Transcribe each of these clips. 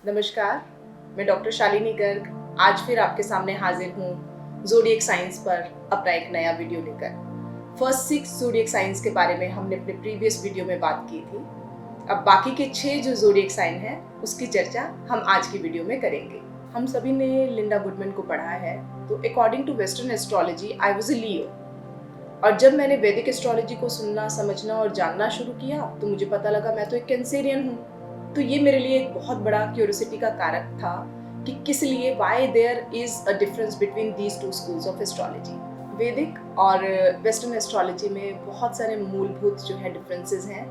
नमस्कार, मैं डॉक्टर शालिनी गर्ग आज फिर आपके सामने हाजिर हूँ ज़ोडिएक साइंस पर अपना एक नया वीडियो लेकर। फर्स्ट 6 ज़ोडिएक साइंस के बारे में हमने अपने प्रीवियस वीडियो में बात की थी। अब बाकी के 6 जो ज़ोडिएक साइन हैं उसकी चर्चा हम आज की वीडियो में करेंगे। हम सभी ने लिंडा गुडमैन को पढ़ा है, तो according to western astrology I was a Leo. और जब मैंने वैदिक एस्ट्रोलॉजी को सुनना, समझना और जानना शुरू किया तो मुझे पता लगा मैं तो एक कैंसेरियन हूँ। तो ये मेरे लिए एक बहुत बड़ा क्यूरियोसिटी का कारक था कि किस लिए why there is a difference between these two schools of astrology. Vedic और वेस्टर्न एस्ट्रोलॉजी में बहुत सारे मूलभूत जो है डिफरेंसेस हैं।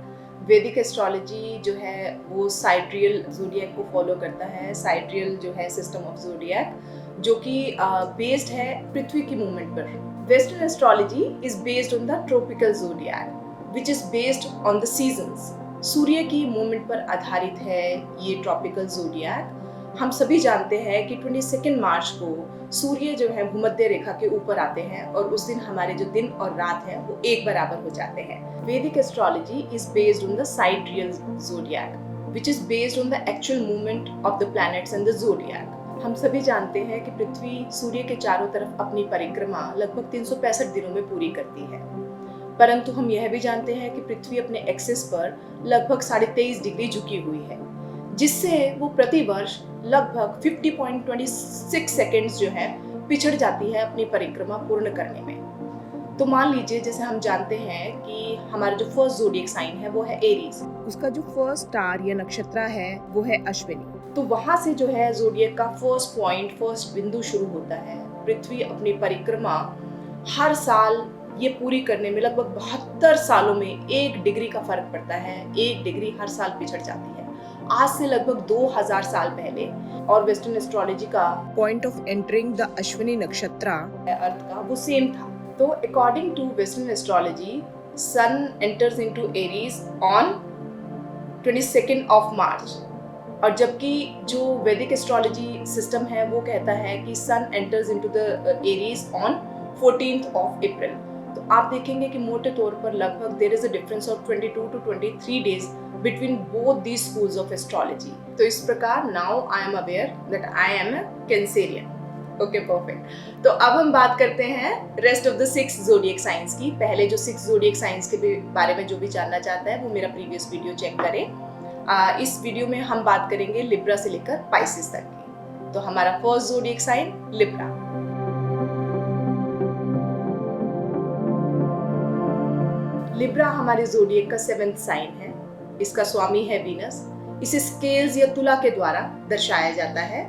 वैदिक एस्ट्रोलॉजी जो है वो साइड्रियल ज़ोडिएक को फॉलो करता है। साइड्रियल जो है सिस्टम ऑफ ज़ोडिएक जो कि बेस्ड है पृथ्वी की मूवमेंट पर। Western astrology is based on the tropical zodiac which is based on the seasons. सूर्य की मूवमेंट पर आधारित है ये ट्रॉपिकल ज़ोडिएक। हम सभी जानते हैं कि 22 मार्च को सूर्य जो है भूमध्य रेखा के ऊपर आते हैं और उस दिन हमारे जो दिन और रात है वो एक बराबर हो जाते हैं। Vedic astrology is based on the sidereal zodiac which is based on the actual movement of the planets and the zodiac. हम सभी जानते हैं कि पृथ्वी सूर्य के चारों तरफ अपनी परिक्रमा लगभग 365 दिनों में पूरी करती है, परंतु हम यह भी जानते हैं कि पृथ्वी अपने एक्सिस पर लगभग 23.5 डिग्री झुकी हुई है, जिससे वो प्रति वर्ष लगभग 50.26 सेकेंड्स जो है पिछड़ जाती है अपनी परिक्रमा पूर्ण करने में। तो मान लीजिए जैसे हम जानते हैं कि हमारा जो फर्स्ट ज़ोडिएक साइन है वो है एरीज, उसका जो फर्स्ट स्टार या नक्षत्र है वो है अश्विनी। तो वहां से जो है ज़ोडिएक का फर्स्ट पॉइंट, फर्स्ट बिंदु शुरू होता है। पृथ्वी अपनी परिक्रमा हर साल ये पूरी करने में लगभग 72 सालों में 1 डिग्री का फर्क पड़ता है। 1 डिग्री हर साल पिछड़ जाती है, आज से लगभग 2000 साल पहले। और वेस्टर्न एस्ट्रोलॉजी का point of entering the Ashwini nakshatra earth का वो सेम था। तो according to western astrology sun enters into Aries on 22 of March, और जबकि जो वैदिक एस्ट्रोलॉजी सिस्टम है वो कहता है कि sun enters into the Aries on 14 of April. तो आप देखेंगे कि मोटे तौर पर लगभग there is a difference of 22 to 23 days between both these schools of astrology. तो इस प्रकार now I am aware that I am a Cancerian. Okay, perfect. तो अब हम बात करते हैं rest of the 6 zodiac science की। पहले जो 6 ज़ोडिएक साइंस के बारे में जो भी जानना चाहता है वो मेरा प्रीवियस वीडियो चेक करें। इस वीडियो में हम बात करेंगे लिब्रा से लेकर पाइसिस तक की। तो हमारा first zodiac sign Libra. Libra हमारे ज़ोडिएक का 7th साइन है। इसका स्वामी है वीनस। इसे स्केल्स या तुला के द्वारा दर्शाया जाता है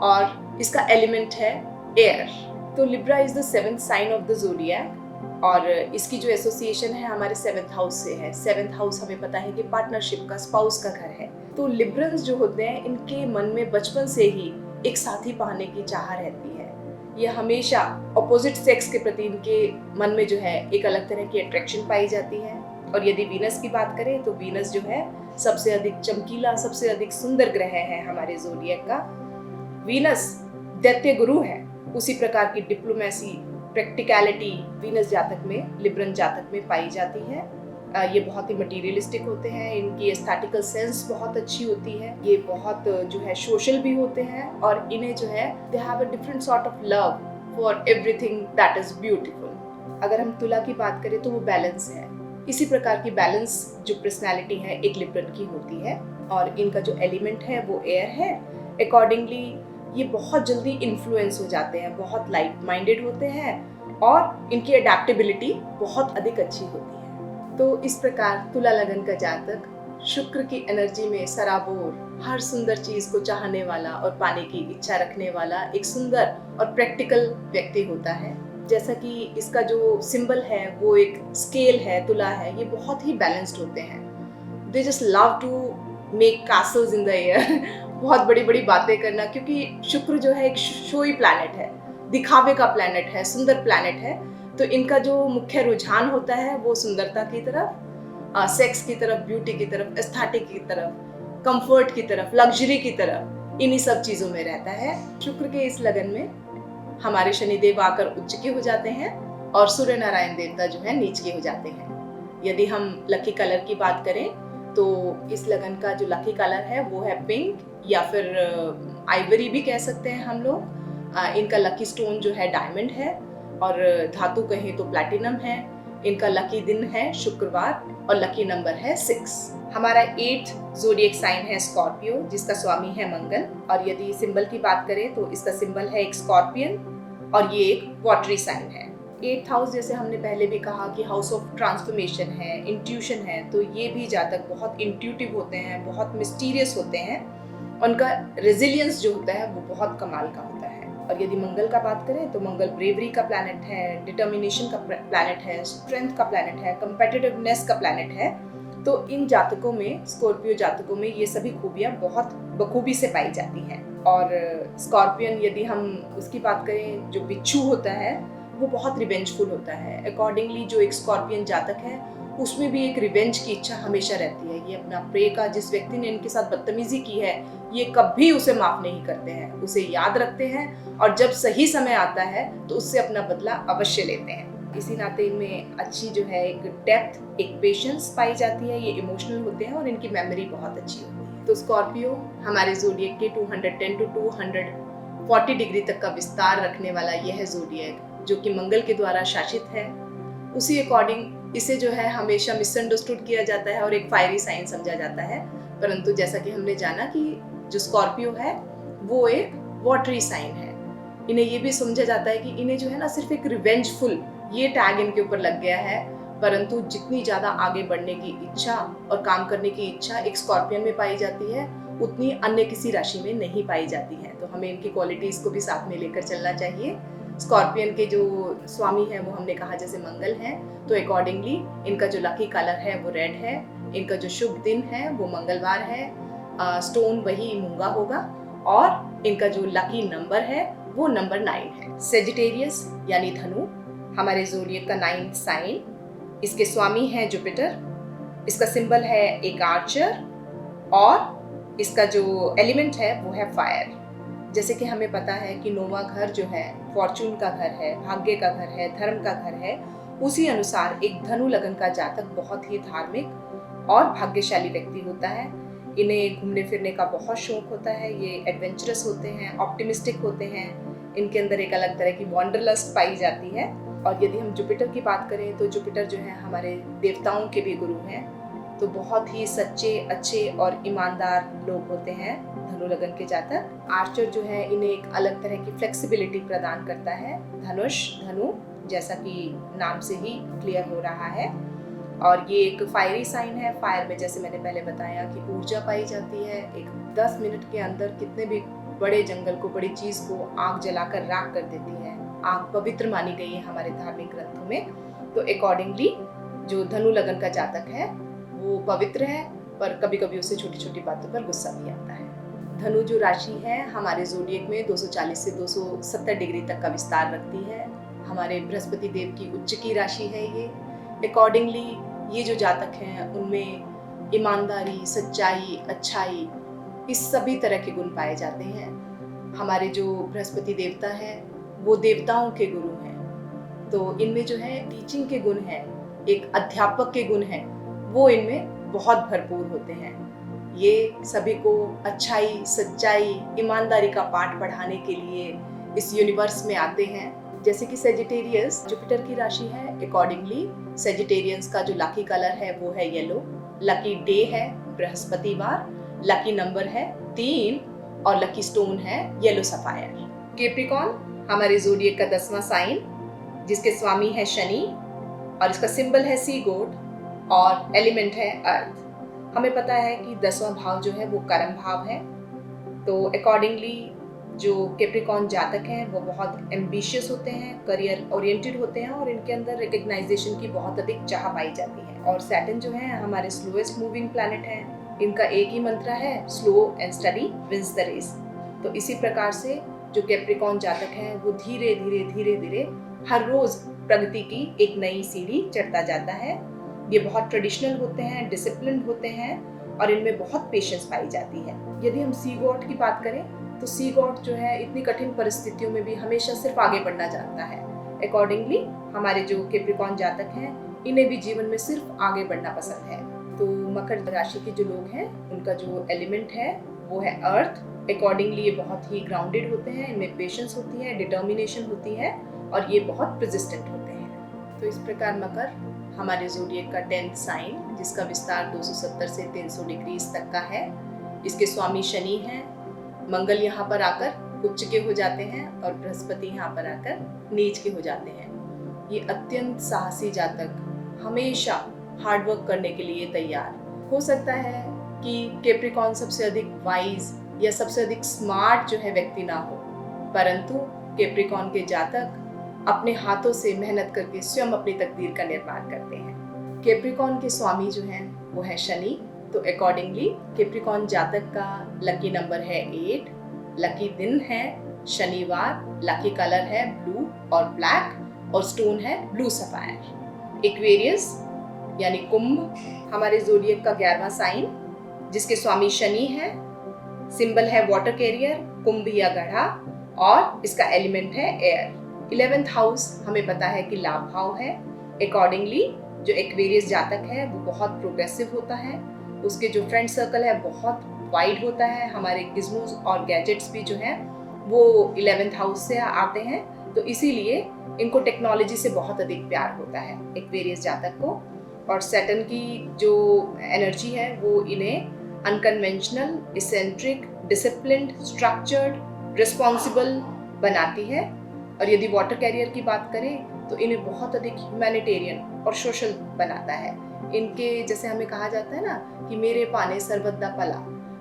और इसका एलिमेंट है एयर। तो Libra is the 7th sign of the zodiac और इसकी जो एसोसिएशन है हमारे 7th हाउस से है। 7th हाउस हमें पता है कि पार्टनरशिप का, स्पाउस का घर है। तो लिब्रन्स जो होते हैं इनके मन में बचपन से ही एक साथी पाने की चाह रहती है। ये हमेशा अपोजिट सेक्स के प्रति इनके मन में जो है एक अलग तरह की अट्रैक्शन पाई जाती है। और यदि वीनस की बात करें तो वीनस जो है सबसे अधिक चमकीला, सबसे अधिक सुंदर ग्रह है हमारे ज़ोडिएक का। वीनस दैत्य गुरु है, उसी प्रकार की डिप्लोमेसी, प्रैक्टिकलिटी वीनस जातक में, लिब्रन जातक में पाई जाती है। ये बहुत ही मटीरियलिस्टिक होते हैं, इनकी एस्थेटिकल सेंस बहुत अच्छी होती है। ये बहुत जो है सोशल भी होते हैं और इन्हें जो है they have a different sort of love for everything that is beautiful. अगर हम तुला की बात करें तो वो बैलेंस है। इसी प्रकार की बैलेंस जो पर्सनैलिटी है एक लिब्रन की होती है और इनका जो एलिमेंट है वो एयर है। अकॉर्डिंगली ये बहुत जल्दी इन्फ्लुएंस हो जाते हैं, बहुत लाइट माइंडेड होते हैं और इनकी अडेप्टेबिलिटी बहुत अधिक अच्छी होती है। तो इस प्रकार तुला लगन का जातक शुक्र की एनर्जी में सराबोर, हर सुंदर चीज को चाहने वाला और पाने की इच्छा रखने वाला एक सुंदर और प्रैक्टिकल व्यक्ति होता है। जैसा कि इसका जो सिंबल है वो एक स्केल है, तुला है। ये बहुत ही बैलेंस्ड होते हैं। They just love to make castles in the air बहुत बड़ी बड़ी बातें करना, क्योंकि शुक्र जो है एक शोई प्लैनेट है, दिखावे का प्लैनेट है, सुंदर प्लैनेट है। तो इनका जो मुख्य रुझान होता है वो सुंदरता की तरफ, सेक्स की तरफ, ब्यूटी की तरफ, एस्थेटिक की तरफ, कंफर्ट की तरफ, लग्जरी की तरफ, इन्हीं सब चीज़ों में रहता है। शुक्र के इस लगन में हमारे शनिदेव आकर उच्च के हो जाते हैं और सूर्य नारायण देवता जो है नीच के हो जाते हैं। यदि हम लकी कलर की बात करें तो इस लगन का जो लकी कलर है वो है पिंक या फिर आइवरी भी कह सकते हैं हम लोग। इनका लकी स्टोन जो है डायमंड है और धातु कहें तो प्लैटिनम है। इनका लकी दिन है शुक्रवार और लकी नंबर है 6। हमारा 8th ज़ोडिएक साइन है स्कॉर्पियो, जिसका स्वामी है मंगल। और यदि सिंबल की बात करें तो इसका सिंबल है एक स्कॉर्पियन और ये एक वाटरी साइन है। 8th हाउस, जैसे हमने पहले भी कहा कि हाउस ऑफ ट्रांसफॉर्मेशन है, इंट्यूशन है, तो ये भी जातक बहुत इंट्यूटिव होते हैं, बहुत मिस्टीरियस होते हैं। उनका रेजिलियंस जो होता है वो बहुत कमाल का होता है। और यदि मंगल का बात करें तो मंगल ब्रेवरी का प्लैनेट है, डिटर्मिनेशन का प्लैनेट है, स्ट्रेंथ का प्लैनेट है, कंपेटिटिवनेस का प्लैनेट है। तो इन जातकों में, स्कॉर्पियो जातकों में ये सभी खूबियाँ बहुत बखूबी से पाई जाती हैं। और स्कॉर्पियन, यदि हम उसकी बात करें, जो बिच्छू होता है वो बहुत रिवेंजफुल होता है। अकॉर्डिंगली जो एक स्कॉर्पियन जातक है उसमें भी एक रिवेंज की इच्छा हमेशा रहती है। ये अपना प्रे का, जिस व्यक्ति ने इनके साथ बदतमीजी की है, ये कभी उसे माफ नहीं करते हैं, उसे याद रखते हैं और जब सही समय आता है तो उससे अपना बदला अवश्य लेते हैं। इसी नाते इनमें अच्छी जो है एक डेप्थ, एक पेशेंस पाई जाती है। ये इमोशनल होते हैं और इनकी मेमोरी बहुत अच्छी होती है। तो स्कॉर्पियो हमारे ज़ोडिएक के 210 to 240 डिग्री तक का विस्तार रखने वाला यह ज़ोडिएक, जो कि मंगल के द्वारा शासित है, उसी अकॉर्डिंग इसे जो है हमेशा मिसअंडरस्टूड किया जाता है और एक फायरी साइन समझा जाता है। परंतु जैसा कि हमने जाना कि जो स्कॉर्पियो है वो एक वाटरी साइन है। इन्हें ये भी समझा जाता है कि इन्हें जो है ना सिर्फ एक रिवेंजफुल, ये टैग इनके ऊपर लग गया है। परंतु जितनी ज़्यादा आगे बढ़ने की इच्छा और काम करने की इच्छा एक स्कॉर्पियन में पाई जाती है, उतनी अन्य किसी राशि में नहीं पाई जाती है। तो हमें इनकी क्वालिटीज़ को भी साथ में लेकर चलना चाहिए। स्कॉर्पियन के जो स्वामी है वो हमने कहा जैसे मंगल है, तो अकॉर्डिंगली इनका जो लकी कलर है वो रेड है। इनका जो शुभ दिन है वो मंगलवार है। स्टोन वही मूंगा होगा और इनका जो लकी नंबर है वो नंबर 9 है। सेजिटेरियस यानी धनु हमारे ज़ोडिएक का 9th साइन। इसके स्वामी है जुपिटर। इसका सिंबल है एक आर्चर और इसका जो एलिमेंट है वो है फायर। जैसे कि हमें पता है कि नौवां घर जो है फॉर्चून का घर है, भाग्य का घर है, धर्म का घर है। उसी अनुसार एक धनु लगन का जातक बहुत ही धार्मिक और भाग्यशाली व्यक्ति होता है। इन्हें घूमने फिरने का बहुत शौक होता है। ये एडवेंचरस होते हैं, ऑप्टिमिस्टिक होते हैं। इनके अंदर एक अलग तरह की वॉन्डरलस्ट पाई जाती है। और यदि हम जुपिटर की बात करें तो जुपिटर जो है हमारे देवताओं के भी गुरु हैं। तो बहुत ही सच्चे, अच्छे और ईमानदार लोग होते हैं धनु लगन के जातक। आर्चर जो है इन्हें एक अलग तरह की फ्लेक्सिबिलिटी प्रदान करता है। धनुष, धनु, जैसा कि नाम से ही क्लियर हो रहा है। और ये एक फायरी साइन है। फायर में जैसे मैंने पहले बताया कि ऊर्जा पाई जाती है। एक 10 मिनट के अंदर कितने भी बड़े जंगल को, बड़ी चीज को आग जलाकर राख कर देती है। आग पवित्र मानी गई है हमारे धार्मिक ग्रंथों में। तो अकॉर्डिंगली जो धनु लगन का जातक है वो पवित्र है, पर कभी कभी उसे छोटी छोटी बातों पर गुस्सा भी आता है। धनु जो राशि है हमारे ज़ोडिएक में 240 से 270 डिग्री तक का विस्तार रखती है। हमारे बृहस्पति देव की उच्च की राशि है ये। अकॉर्डिंगली ये जो जातक हैं उनमें ईमानदारी, सच्चाई, अच्छाई, इस सभी तरह के गुण पाए जाते हैं। हमारे जो बृहस्पति देवता है वो देवताओं के गुरु हैं। तो इनमें जो है टीचिंग के गुण हैं, एक अध्यापक के गुण हैं, वो इनमें बहुत भरपूर होते हैं। ये सभी को अच्छाई, सच्चाई, ईमानदारी का पाठ पढ़ाने के लिए इस यूनिवर्स में आते हैं। जैसे कि सेजिटेरियस जुपिटर की राशि है। अकॉर्डिंगली सेजिटेरियंस का जो लकी कलर है वो है येलो। लकी डे है बृहस्पतिवार। लकी नंबर है 3 और लकी स्टोन है येलो सफायर। कैप्रिकॉर्न हमारे ज़ोडिएक का 10वां साइन, जिसके स्वामी है शनि और इसका सिंबल है सी गोट और एलिमेंट है अर्थ। हमें पता है कि 10वां भाव जो है वो कर्म भाव है। तो अकॉर्डिंगली जो कैप्रिकॉर्न जातक हैं वो बहुत एम्बिशियस होते हैं, करियर ओरिएंटेड होते हैं और इनके अंदर रिकग्नाइजेशन की बहुत अधिक चाह पाई जाती है। और सैटर्न जो है हमारे स्लोएस्ट मूविंग प्लैनेट है। इनका एक ही मंत्र है, slow and steady wins the race. तो इसी प्रकार से जो कैप्रिकॉर्न जातक हैं वो धीरे धीरे हर रोज प्रगति की एक नई सीढ़ी चढ़ता जाता है। ये बहुत ट्रेडिशनल होते हैं, डिसिप्लिन्ड होते हैं और इनमें बहुत पेशेंस पाई जाती है। यदि हम सी गॉड की बात करें तो सी गॉड जो है इतनी कठिन परिस्थितियों में भी हमेशा सिर्फ आगे बढ़ना चाहता है। अकॉर्डिंगली हमारे जो कैप्रिकॉर्न जातक हैं इन्हें भी जीवन में सिर्फ आगे बढ़ना पसंद है। तो मकर राशि के जो लोग हैं उनका जो एलिमेंट है वो है अर्थ। अकॉर्डिंगली ये बहुत ही ग्राउंडेड होते हैं, इनमें पेशेंस होती है, डिटर्मिनेशन होती है और ये बहुत परसिस्टेंट होते हैं। तो इस प्रकार मकर हमारे ज़ोडिएक का 10th साइन, जिसका विस्तार 270 से 300 डिग्रीज तक का है। इसके स्वामी शनि हैं। मंगल यहाँ पर आकर उच्च के हो जाते हैं और बृहस्पति यहाँ पर आकर नीच के हो जाते हैं। ये अत्यंत साहसी जातक, हमेशा हार्डवर्क करने के लिए तैयार। हो सकता है कि कैप्रिकॉर्न सबसे अधिक वाइज या सबसे अधिक स्मार्ट जो है व्यक्ति ना हो, परंतु कैप्रिकॉर्न के जातक अपने हाथों से मेहनत करके स्वयं अपनी तकदीर का निर्माण करते हैं। कैप्रिकॉर्न के स्वामी जो हैं वो है शनि। तो अकॉर्डिंगली कैप्रिकॉर्न जातक का लकी नंबर है 8, लकी दिन है शनिवार, लकी कलर है ब्लू और ब्लैक और स्टोन है ब्लू सफायर। एक्वेरियस यानी कुंभ हमारे ज़ोडिएक का 11वां साइन, जिसके स्वामी शनि है। सिंबल है वाटर कैरियर, कुंभ या घड़ा और इसका एलिमेंट है एयर। 11th हाउस हमें पता है कि लाभ भाव है। अकॉर्डिंगली जो एक्वेरियस जातक है वो बहुत प्रोग्रेसिव होता है, उसके जो फ्रेंड सर्कल है बहुत वाइड होता है। हमारे गिज़मोस और गैजेट्स भी जो हैं वो 11th हाउस से आते हैं, तो इसीलिए इनको टेक्नोलॉजी से बहुत अधिक प्यार होता है एक्वेरियस जातक को। और सैटर्न की जो एनर्जी है वो इन्हें unconventional, eccentric, disciplined, structured, responsible बनाती है। और यदि वाटर कैरियर की बात करें तो इन्हें बहुत अधिक ह्यूमैनिटेरियन और सोशल बनाता है। इनके जैसे हमें कहा जाता है ना कि मेरे पाने सर्वदा पला,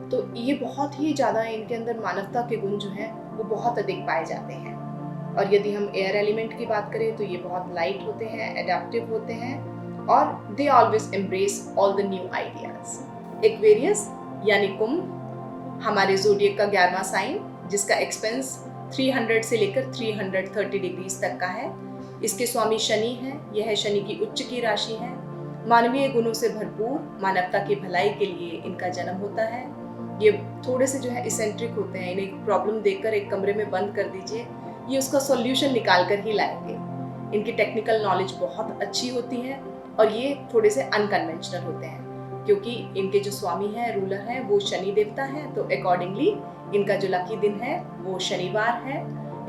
तो ये बहुत ही ज़्यादा इनके अंदर मानवता के गुण जो हैं वो बहुत अधिक पाए जाते हैं। और यदि हम एयर एलिमेंट की बात करें तो ये बहुत लाइट होते हैं, एडेप्टिव होते हैं और they always embrace all the new ideas. Aquarius यानी कुंभ हमारे ज़ोडिएक का 11वां साइन, जिसका एक्सपेंस 300 से लेकर 330 डिग्रीज तक का है। इसके स्वामी शनि हैं। यह है शनि की उच्च की राशि है। मानवीय गुणों से भरपूर, मानवता की भलाई के लिए इनका जन्म होता है। ये थोड़े से जो है इसेंट्रिक होते हैं। इन्हें एक प्रॉब्लम देखकर एक कमरे में बंद कर दीजिए, ये उसका सॉल्यूशन निकाल कर ही लाएंगे। इनकी टेक्निकल नॉलेज बहुत अच्छी होती है और ये थोड़े से अनकन्वेंशनल होते हैं क्योंकि इनके जो स्वामी हैं, रूलर हैं, वो शनि देवता हैं। तो अकॉर्डिंगली इनका जो लकी दिन है वो शनिवार है।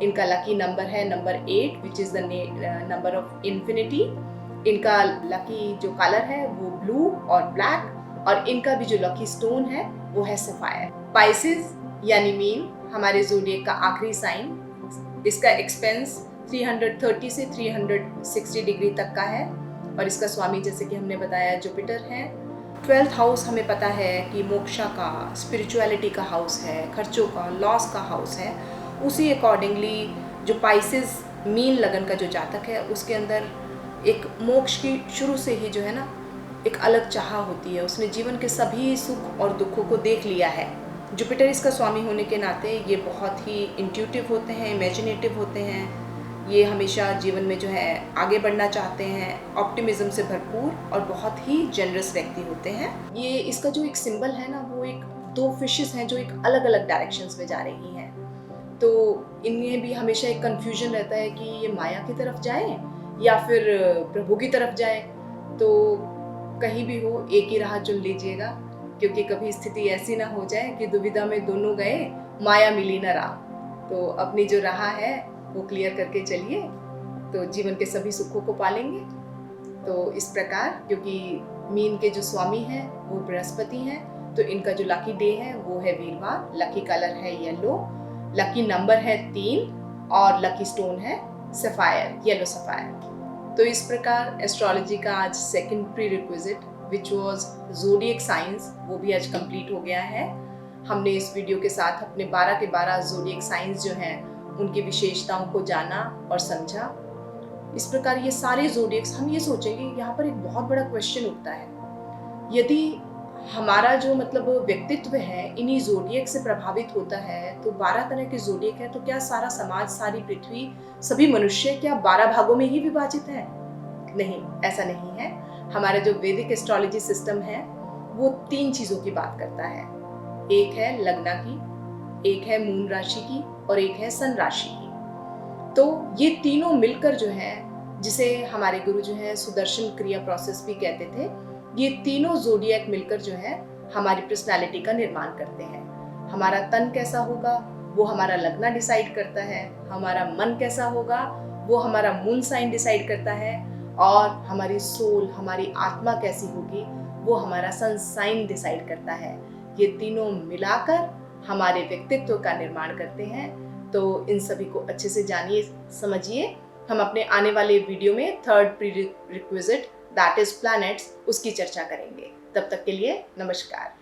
इनका लकी नंबर है number 8 which is the number of infinity. इनका लकी जो कलर है वो ब्लू और ब्लैक और इनका भी जो लकी स्टोन है वो है सफायर। पाइसेस यानी मीन हमारे ज़ोडिएक का आखिरी साइन, इसका एक्सपेंस 330 से 360 डिग्री तक का है और इसका स्वामी जैसे कि हमने बताया जुपिटर है। 12th हाउस हमें पता है कि मोक्षा का, स्पिरिचुअलिटी का हाउस है, खर्चों का, लॉस का हाउस है। उसी अकॉर्डिंगली जो पाइसेस मीन लगन का जो जातक है उसके अंदर एक मोक्ष की शुरू से ही जो है ना एक अलग चाह होती है। उसने जीवन के सभी सुख और दुखों को देख लिया है। जुपिटर इसका स्वामी होने के नाते ये बहुत ही इंट्यूटिव होते हैं, इमेजिनेटिव होते हैं। ये हमेशा जीवन में जो है आगे बढ़ना चाहते हैं, ऑप्टिमिज्म से भरपूर और बहुत ही जेनरस व्यक्ति होते हैं। ये इसका जो एक सिंबल है ना वो एक 2 फिशेस हैं जो एक अलग अलग डायरेक्शंस में जा रही हैं। तो इनमें भी हमेशा एक कंफ्यूजन रहता है कि ये माया की तरफ जाए या फिर प्रभु की तरफ जाए। तो कहीं भी हो एक ही राह चुन लीजिएगा, क्योंकि कभी स्थिति ऐसी ना हो जाए कि दुविधा में दोनों गए, माया मिली न राह। तो अपनी जो राह है वो क्लियर करके चलिए तो जीवन के सभी सुखों को पालेंगे। तो इस प्रकार क्योंकि मीन के जो स्वामी हैं वो बृहस्पति हैं, तो इनका जो लकी डे है वो है वीरवार। लकी कलर है येलो, लकी नंबर है 3 और लकी स्टोन है सफायर, येलो सफायर। तो इस प्रकार एस्ट्रोलॉजी का आज second pre requisite which was zodiac science वो भी आज कंप्लीट हो गया है। हमने इस वीडियो के साथ अपने 12 के 12 ज़ोडिएक साइंस जो हैं उनकी विशेषताओं को जाना और समझा। इस प्रकार ये सारे ज़ोडिएक्स, हम ये सोचेंगे यहाँ पर एक बहुत बड़ा क्वेश्चन उठता है, यदि हमारा जो मतलब व्यक्तित्व है इन्हीं ज़ोडिएक से प्रभावित होता है, तो 12 तरह के ज़ोडिएक है, तो क्या सारा समाज, सारी पृथ्वी, सभी मनुष्य क्या 12 भागों में ही विभाजित है? नहीं, ऐसा नहीं है। हमारा जो वैदिक एस्ट्रोलॉजी सिस्टम है वो 3 चीज़ों की बात करता है। एक है लग्ना की, एक है मून राशि की और एक है सन राशि की। तो ये तीनों मिलकर जो है, जिसे हमारे गुरु जो है सुदर्शन क्रिया प्रोसेस भी कहते थे, ये तीनों ज़ोडिएक मिलकर जो है हमारी पर्सनालिटी का निर्माण करते हैं। हमारा तन कैसा होगा वो हमारा लगना डिसाइड करता है, हमारा मन कैसा होगा वो हमारा मून साइन डिसाइड करता है, और हमारी सोल, हमारी आत्मा कैसी होगी वो हमारा सन साइन डिसाइड करता है। ये तीनों मिलाकर हमारे व्यक्तित्व का निर्माण करते हैं। तो इन सभी को अच्छे से जानिए, समझिए। हम अपने आने वाले वीडियो में third pre requisite that is planets, उसकी चर्चा करेंगे। तब तक के लिए नमस्कार।